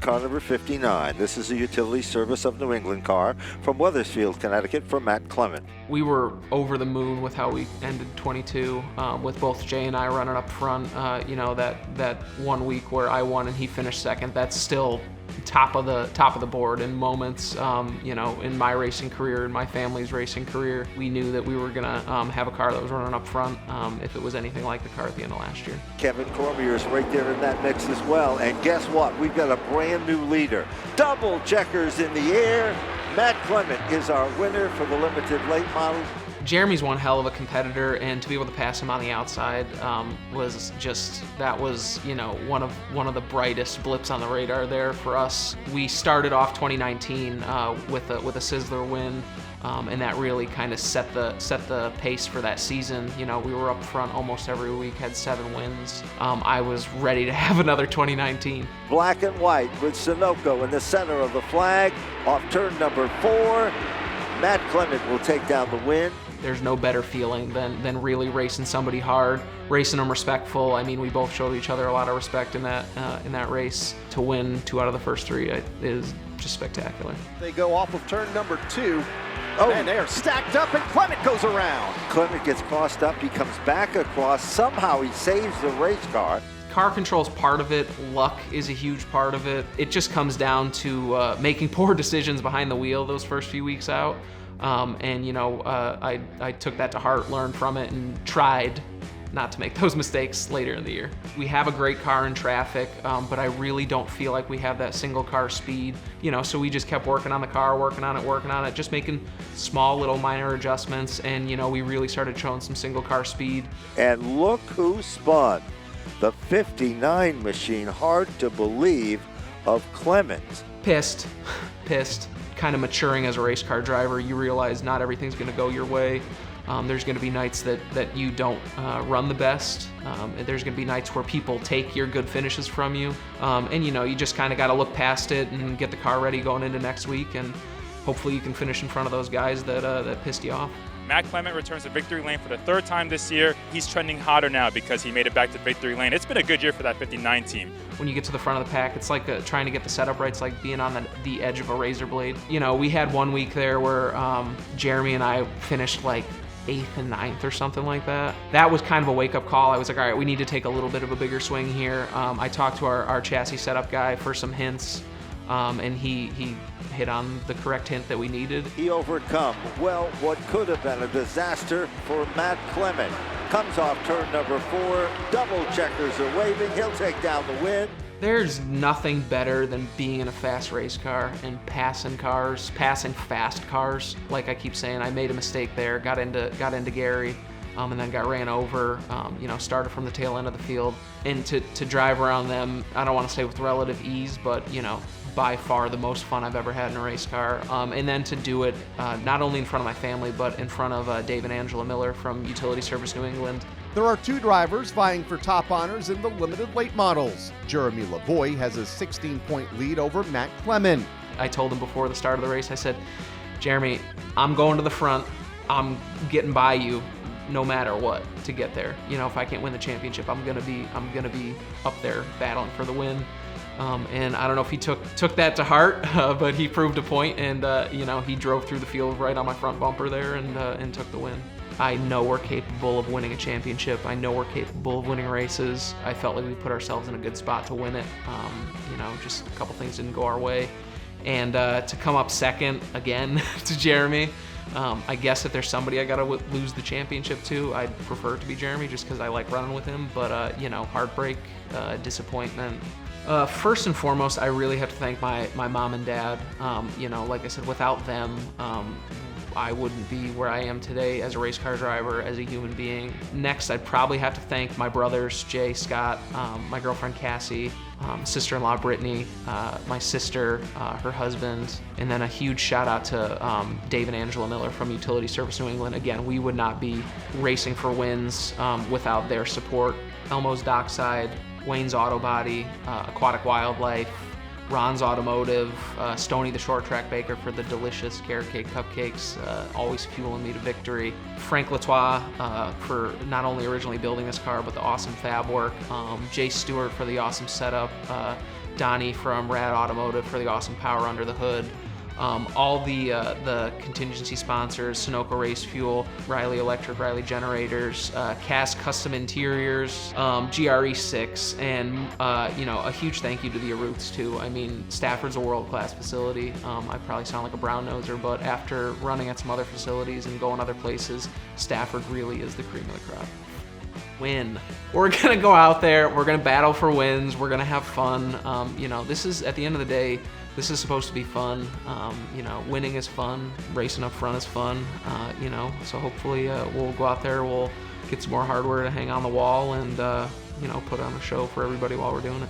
car number 59. This is a Utility Service of New England car from Wethersfield, Connecticut for Matt Clement. We were over the moon with how we ended 22, with both Jay and I running up front. That 1 week where I won and he finished second, that's still top of the board in moments. In my racing career, in my family's racing career, we knew that we were gonna have a car that was running up front if it was anything like the car at the end of last year. Kevin Cormier is right there in that mix as well. And guess what? We've got a brand new leader. Double checkers in the air. Matt Clement is our winner for the limited late model. Jeremy's one hell of a competitor, and to be able to pass him on the outside was one of the brightest blips on the radar there for us. We started off 2019 with a Sizzler win, and that really kind of set the pace for that season. We were up front almost every week, had 7 wins. I was ready to have another 2019. Black and white with Sunoco in the center of the flag. Off turn number 4, Matt Clement will take down the win. There's no better feeling than really racing somebody hard, racing them respectful. I mean, we both showed each other a lot of respect in that race. To win 2 out of the first 3 is just spectacular. They go off of turn number 2. And they are stacked up, and Clement goes around. Clement gets crossed up. He comes back across. Somehow he saves the race car. Car control's part of it. Luck is a huge part of it. It just comes down to making poor decisions behind the wheel those first few weeks out. I took that to heart, learned from it, and tried not to make those mistakes later in the year. We have a great car in traffic, but I really don't feel like we have that single car speed. So we just kept working on the car, working on it, just making small little minor adjustments, and we really started showing some single car speed. And look who spun. The 59 machine, hard to believe, of Clement. Pissed. Kind of maturing as a race car driver, you realize not everything's going to go your way. There's going to be nights that you don't run the best. There's going to be nights where people take your good finishes from you. You just kind of got to look past it and get the car ready going into next week, and hopefully you can finish in front of those guys that pissed you off. Matt Clement returns to victory lane for the 3rd time this year. He's trending hotter now because he made it back to victory lane. It's been a good year for that 59 team. When you get to the front of the pack, it's like trying to get the setup right. It's like being on the edge of a razor blade. We had 1 week there where Jeremy and I finished like 8th and 9th or something like that. That was kind of a wake-up call. I was like, all right, we need to take a little bit of a bigger swing here. I talked to our chassis setup guy for some hints, and he hit on the correct hint that we needed. He overcome, what could have been a disaster for Matt Clement. Comes off turn number 4, double checkers are waving, he'll take down the win. There's nothing better than being in a fast race car and passing fast cars. Like I keep saying, I made a mistake there, got into Gary, and then got ran over, started from the tail end of the field. And to drive around them, I don't want to say with relative ease, but by far the most fun I've ever had in a race car. And then to do it not only in front of my family, but in front of Dave and Angela Miller from Utility Service New England. There are 2 drivers vying for top honors in the limited late models. Jeremy Lavoie has a 16-point lead over Matt Clement. I told him before the start of the race, I said, Jeremy, I'm going to the front. I'm getting by you no matter what to get there. If I can't win the championship, I'm gonna be up there battling for the win. And I don't know if he took that to heart, but he proved a point, and he drove through the field right on my front bumper there and took the win. I know we're capable of winning a championship. I know we're capable of winning races. I felt like we put ourselves in a good spot to win it. Just a couple things didn't go our way. And to come up second again to Jeremy, I guess if there's somebody I gotta lose the championship to, I'd prefer it to be Jeremy just because I like running with him. But heartbreak, disappointment. First and foremost, I really have to thank my mom and dad. Like I said, without them, I wouldn't be where I am today as a race car driver, as a human being. Next, I'd probably have to thank my brothers, Jay, Scott, my girlfriend, Cassie, sister-in-law, Brittany, my sister, her husband, and then a huge shout out to Dave and Angela Miller from Utility Service New England. Again, we would not be racing for wins without their support. Elmo's Dockside, Wayne's Auto Body, Aquatic Wildlife, Ron's Automotive, Stoney the Short Track Baker for the delicious carrot cake cupcakes, always fueling me to victory. Frank Latois for not only originally building this car, but the awesome fab work. Jay Stewart for the awesome setup. Donnie from Rad Automotive for the awesome power under the hood. All the contingency sponsors, Sunoco Race Fuel, Riley Electric, Riley Generators, Cass Custom Interiors, GRE6, and a huge thank you to the Aruths too. I mean, Stafford's a world-class facility. I probably sound like a brown noser, but after running at some other facilities and going other places, Stafford really is the cream of the crop. Win. We're gonna go out there, we're gonna battle for wins, we're gonna have fun. This is, at the end of the day, this is supposed to be fun. Winning is fun, racing up front is fun. So hopefully we'll go out there, we'll get some more hardware to hang on the wall and put on a show for everybody while we're doing it.